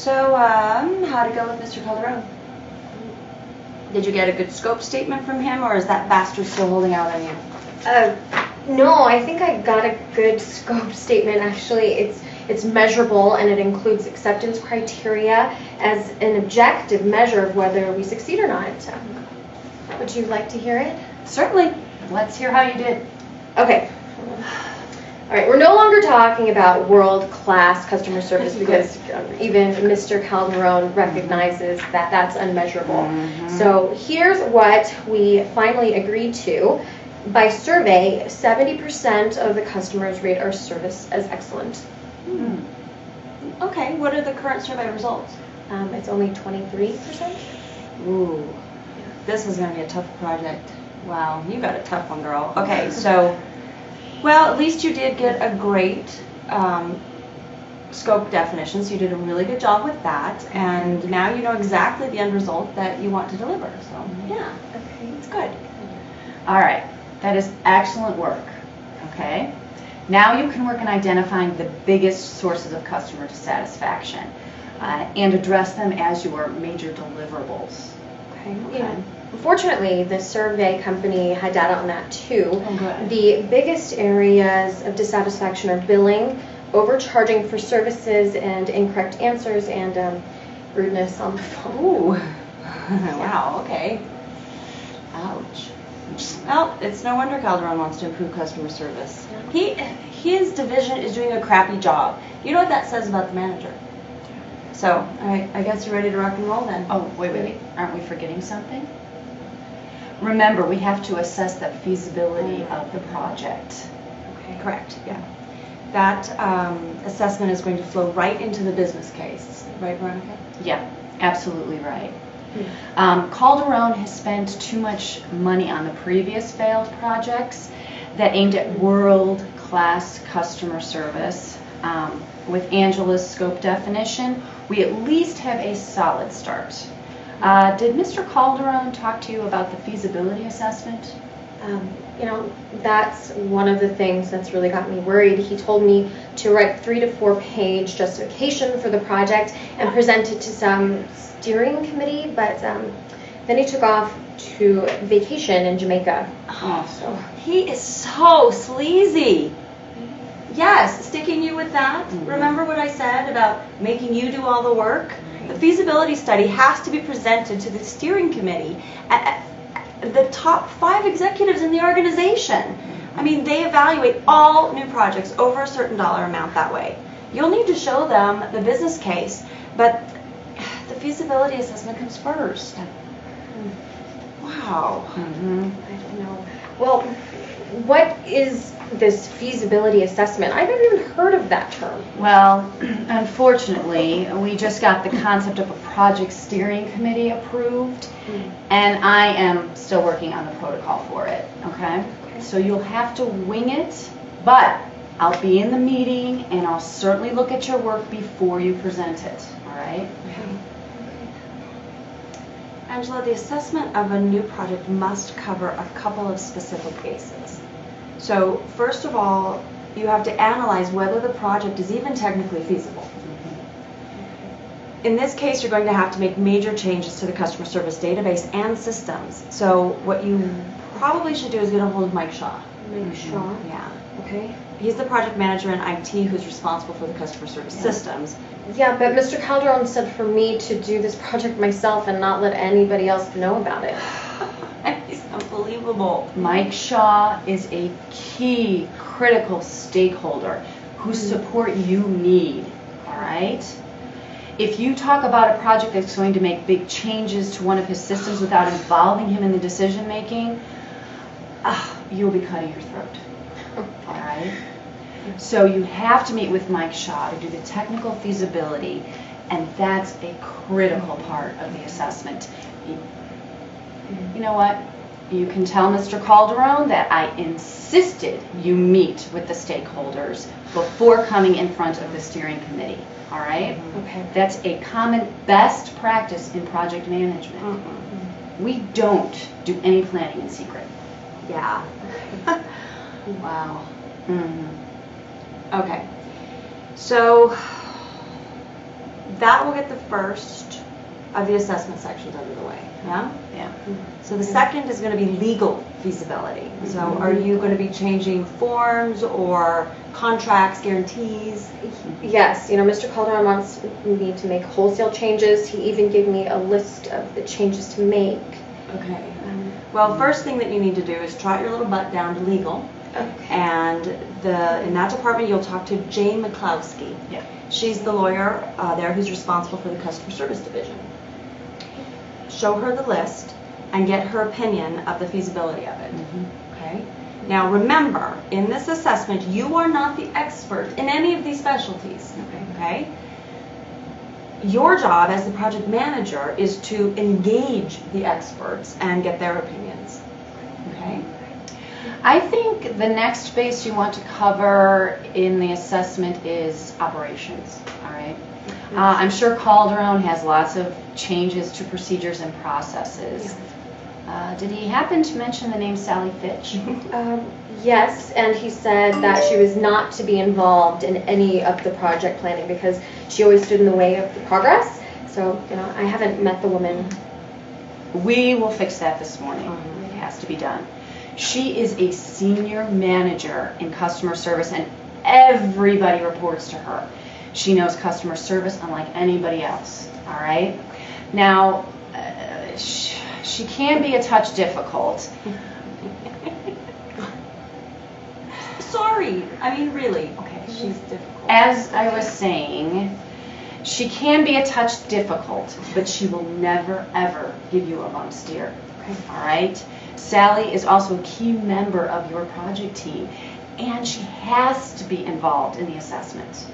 So, how'd it go with Mr. Calderon? Did you get a good scope statement from him, or is that bastard still holding out on you? No, I think I got a good scope statement. Actually, it's measurable, and it includes acceptance criteria as an objective measure of whether we succeed or not. Would you like to hear it? Certainly. Let's hear how you did. Okay. All right, we're no longer talking about world-class customer service because even Mr. Calderon recognizes that that's unmeasurable. So here's what we finally agreed to. By survey, 70% of the customers rate our service as excellent. Okay, what are the current survey results? It's only 23%. Ooh, this is going to be a tough project. Wow, you got a tough one, girl. Okay, so... Well, at least you did get a great scope definition, so you did a really good job with that, and now you know exactly the end result that you want to deliver, so yeah, okay, it's good. All right, that is excellent work, okay? Now you can work on identifying the biggest sources of customer dissatisfaction and address them as your major deliverables. Okay. Yeah. Unfortunately, the survey company had data on that too. Oh, good. The biggest areas of dissatisfaction are billing, overcharging for services, and incorrect answers, and rudeness on the phone. Ooh, wow, okay. Ouch. Well, it's no wonder Calderon wants to improve customer service. His division is doing a crappy job. You know what that says about the manager? So, all right, I guess you're ready to rock and roll then. Oh, wait. Aren't we forgetting something? Remember, we have to assess the feasibility of the project. Okay, correct, yeah. That assessment is going to flow right into the business case, right, Veronica? Yeah, absolutely right. Calderon has spent too much money on the previous failed projects that aimed at world-class customer service. With Angela's scope definition, we at least have a solid start. Did Mr. Calderon talk to you about the feasibility assessment? You know, that's one of the things that's really got me worried. He told me to write 3 to 4 page justification for the project and present it to some steering committee, but then he took off to vacation in Jamaica. Oh, so he is so sleazy. Yes, sticking you with that. Remember what I said about making you do all the work? The feasibility study has to be presented to the steering committee, the top 5 executives in the organization. I mean, they evaluate all new projects over a certain dollar amount that way. You'll need to show them the business case, but the feasibility assessment comes first. Wow. I don't know. Well, what is this feasibility assessment? I've never even heard of that term. Well, unfortunately, we just got the concept of a project steering committee approved, and I am still working on the protocol for it, okay? So you'll have to wing it, but I'll be in the meeting, and I'll certainly look at your work before you present it, all right? Angela, the assessment of a new project must cover a couple of specific bases. So, first of all, you have to analyze whether the project is even technically feasible. In this case, you're going to have to make major changes to the customer service database and systems. So what you probably should do is get a hold of Mike Shaw. Mike Shaw? Yeah. Okay. He's the project manager in IT who's responsible for the customer service systems. Yeah, but Mr. Calderon said for me to do this project myself and not let anybody else know about it. He's unbelievable. Mike Shaw is a key critical stakeholder whose support you need, all right? If you talk about a project that's going to make big changes to one of his systems without involving him in the decision making, you'll be cutting your throat, all right? So you have to meet with Mike Shaw to do the technical feasibility, and that's a critical part of the assessment. You know what? You can tell Mr. Calderon that I insisted you meet with the stakeholders before coming in front of the steering committee, all right? Okay. That's a common best practice in project management. We don't do any planning in secret. Yeah. Wow. Okay. So that will get the first of the assessment sections out of the way. Yeah? Yeah. So the second is going to be legal feasibility. So are you going to be changing forms or contracts, guarantees? Yes, Mr. Calderon wants me to make wholesale changes. He even gave me a list of the changes to make. Okay. Well, first thing that you need to do is trot your little butt down to legal. Okay. And in that department, you'll talk to Jane McCloskey. Yeah. She's the lawyer there who's responsible for the customer service division. Show her the list and get her opinion of the feasibility of it. Okay? Now remember, in this assessment, you are not the expert in any of these specialties. Okay? Your job as the project manager is to engage the experts and get their opinions. Okay? I think the next space you want to cover in the assessment is operations. All right. I'm sure Calderon has lots of changes to procedures and processes. Did he happen to mention the name Sally Fitch? Yes, and he said that she was not to be involved in any of the project planning because she always stood in the way of the progress. So, I haven't met the woman. We will fix that this morning. It has to be done. She is a senior manager in customer service, and everybody reports to her. She knows customer service unlike anybody else. All right? Now, she can be a touch difficult. Sorry. I mean, really. Okay, she's difficult. As I was saying, she can be a touch difficult, but she will never, ever give you a bump steer. Okay. All right? Sally is also a key member of your project team, and she has to be involved in the assessment.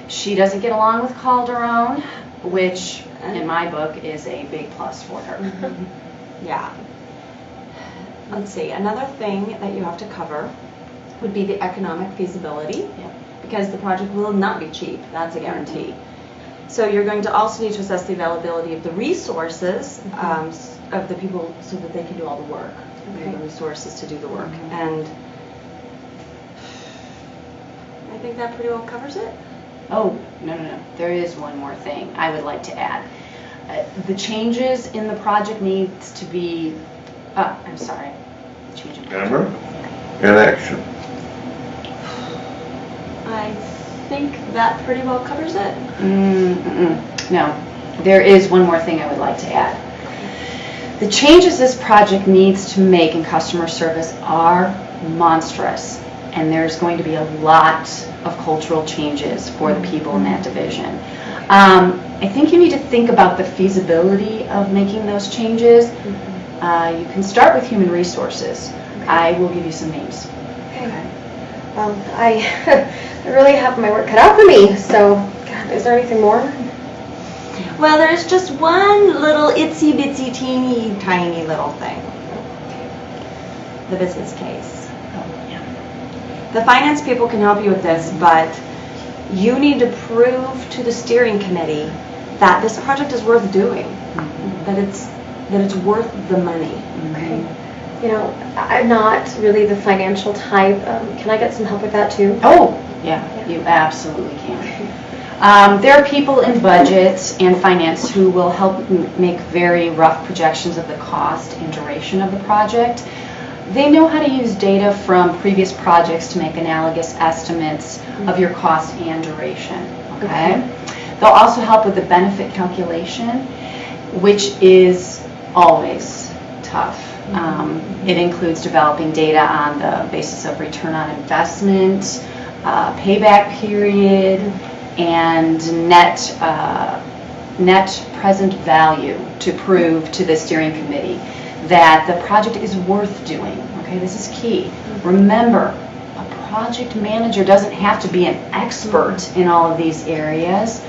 She doesn't get along with Calderon, which in my book is a big plus for her. Yeah. Let's see. Another thing that you have to cover would be the economic feasibility, because the project will not be cheap. That's a guarantee. So you're going to also need to assess the availability of the resources of the people so that they can do all the work. The resources to do the work. And I think that pretty well covers it. Oh, no. There is one more thing I would like to add. The changes in the project needs to be, I'm sorry. Change of Camera and action. I think that pretty well covers it. No, there is one more thing I would like to add. The changes this project needs to make in customer service are monstrous, and there's going to be a lot of cultural changes for the people in that division. I think you need to think about the feasibility of making those changes. You can start with human resources. I will give you some names. Okay. Well, I really have my work cut out for me, so is there anything more? Well, there's just one little itsy bitsy teeny tiny little thing. The business case. The finance people can help you with this, but you need to prove to the steering committee that this project is worth doing, that it's worth the money. Okay. I'm not really the financial type. Can I get some help with that too? Oh, yeah, you absolutely can. There are people in budgets and finance who will help make very rough projections of the cost and duration of the project. They know how to use data from previous projects to make analogous estimates of your cost and duration. Okay? They'll also help with the benefit calculation, which is always tough. It includes developing data on the basis of return on investment, payback period, and net present value to prove to the steering committee that the project is worth doing. Okay, this is key. Remember, a project manager doesn't have to be an expert in all of these areas.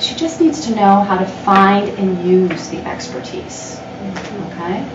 She just needs to know how to find and use the expertise. Okay?